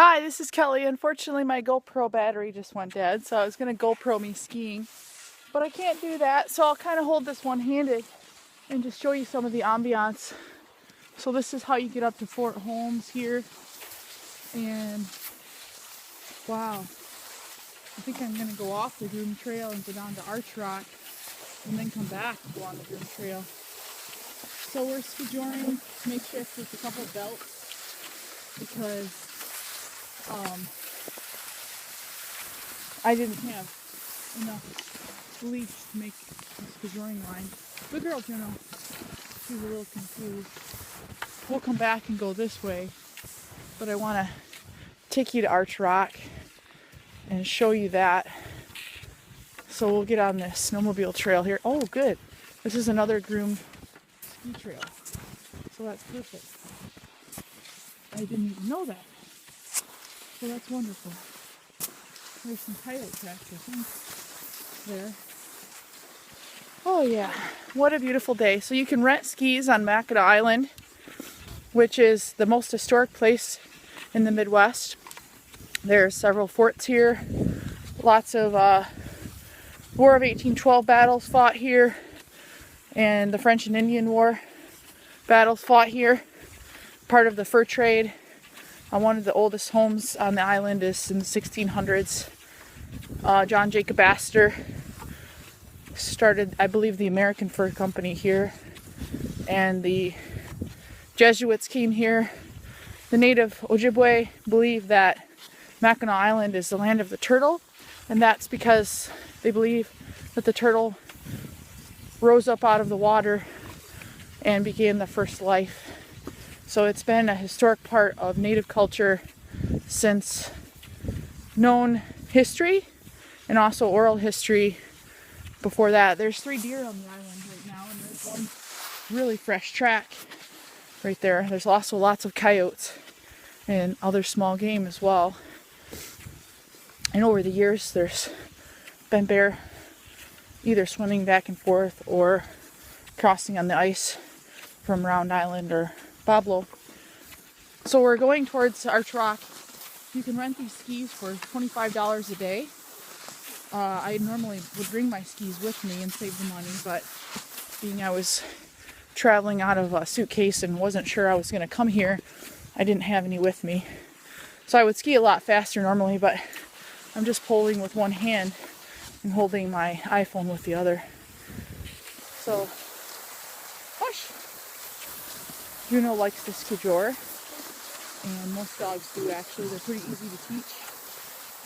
Hi, this is Kelly. Unfortunately, my GoPro battery just went dead, so I was going to GoPro me skiing. But I can't do that, so I'll kind of hold this one-handed and just show you some of the ambiance. So this is how you get up to Fort Holmes here. And wow, I think I'm going to go off the Groom Trail and go down to Arch Rock and then come back and go on the Groom Trail. So we're Skijoring makeshift with a couple belts because I didn't have enough leash to make a Skijoring line. The girl, she's a little confused. We'll come back and go this way, but I want to take you to Arch Rock and show you that. So we'll get on this snowmobile trail here. Oh, good. This is another Groom ski trail. So that's perfect. I didn't even know that. So that's wonderful. There's some coyote tracks, I think, there. Oh yeah, what a beautiful day. So you can rent skis on Mackinac Island, which is the most historic place in the Midwest. There's several forts here. Lots of War of 1812 battles fought here, and the French and Indian War battles fought here. Part of the fur trade. One of the oldest homes on the island is in the 1600s. John Jacob Astor started, I believe, the American Fur Company here, and the Jesuits came here. The native Ojibwe believe that Mackinac Island is the land of the turtle, and that's because they believe that the turtle rose up out of the water and began the first life. So it's been a historic part of Native culture since known history and also oral history before that. There's 3 deer on the island right now, and there's one really fresh track right there. There's also lots of coyotes and other small game as well. And over the years, there's been bear either swimming back and forth or crossing on the ice from Round Island or Bablo. So we're going towards Arch Rock. You can rent these skis for $25 a day. I normally would bring my skis with me and save the money, but being I was traveling out of a suitcase and wasn't sure I was going to come here, I didn't have any with me. So I would ski a lot faster normally, but I'm just poling with one hand and holding my iPhone with the other. So, hush! Juno likes to skijor, and most dogs do actually. They're pretty easy to teach.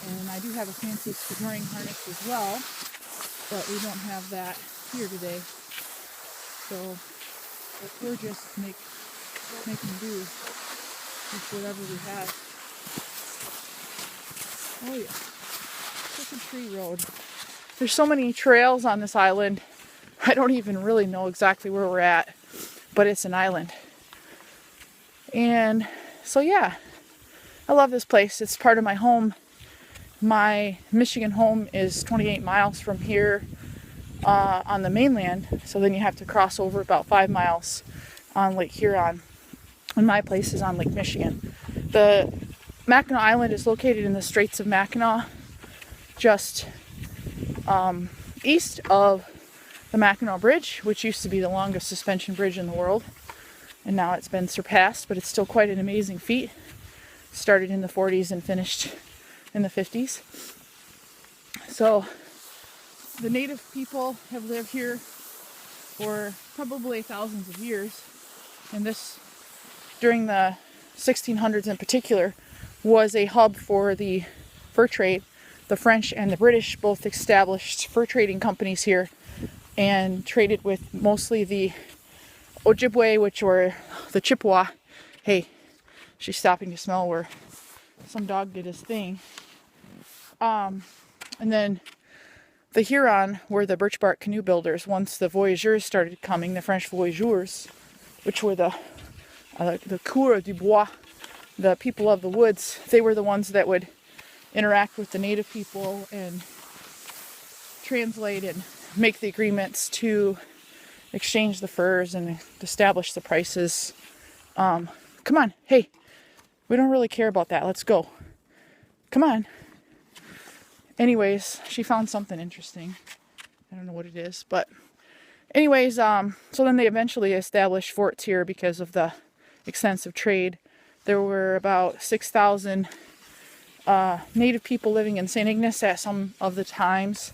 And I do have a fancy skijoring harness as well, but we don't have that here today. So we're just making do with whatever we have. Oh yeah, such a tree road. There's so many trails on this island. I don't even really know exactly where we're at, but it's an island. And so yeah, I love this place. It's part of my home. My Michigan home is 28 miles from here on the mainland. So then you have to cross over about 5 miles on Lake Huron. And my place is on Lake Michigan. The Mackinac Island is located in the Straits of Mackinac, just east of the Mackinac Bridge, which used to be the longest suspension bridge in the world. And now it's been surpassed, but it's still quite an amazing feat. Started in the 40s and finished in the 50s. So the native people have lived here for probably thousands of years. And this, during the 1600s in particular, was a hub for the fur trade. The French and the British both established fur trading companies here and traded with mostly the Ojibwe, which were the Chippewa. Hey, she's stopping to smell where some dog did his thing. And then the Huron were the birch bark canoe builders. Once the voyageurs started coming, the French voyageurs, which were the coureurs du bois, the people of the woods, they were the ones that would interact with the native people and translate and make the agreements to exchange the furs and establish the prices. Come on, hey, we don't really care about that. Let's go. Come on. Anyways, she found something interesting. I don't know what it is, but anyways, so then they eventually established forts here because of the extensive trade. There were about 6,000 native people living in St. Ignace at some of the times.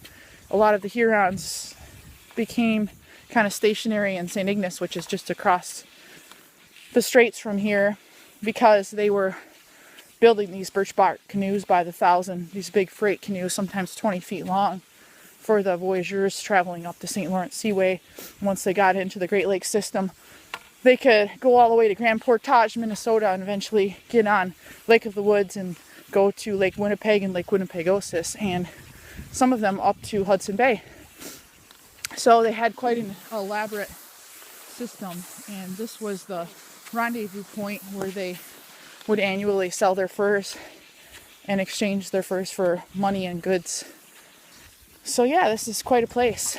A lot of the Hurons became kind of stationary in St. Ignace, which is just across the straits from here, because they were building these birch bark canoes by the thousand, these big freight canoes, sometimes 20 feet long, for the voyageurs traveling up the St. Lawrence Seaway. Once they got into the Great Lakes system, they could go all the way to Grand Portage, Minnesota, and eventually get on Lake of the Woods and go to Lake Winnipeg and Lake Winnipegosis, and some of them up to Hudson Bay. So they had quite an elaborate system, and this was the rendezvous point where they would annually sell their furs and exchange their furs for money and goods. So yeah, this is quite a place.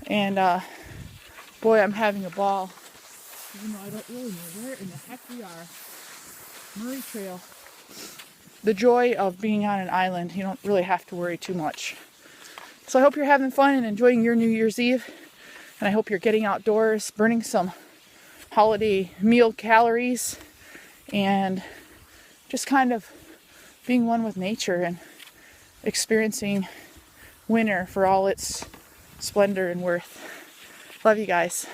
And boy, I'm having a ball. Even though I don't really know where in the heck we are. Murray Trail. The joy of being on an island, you don't really have to worry too much. So I hope you're having fun and enjoying your New Year's Eve. And I hope you're getting outdoors, burning some holiday meal calories, and just kind of being one with nature and experiencing winter for all its splendor and worth. Love you guys.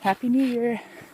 Happy New Year.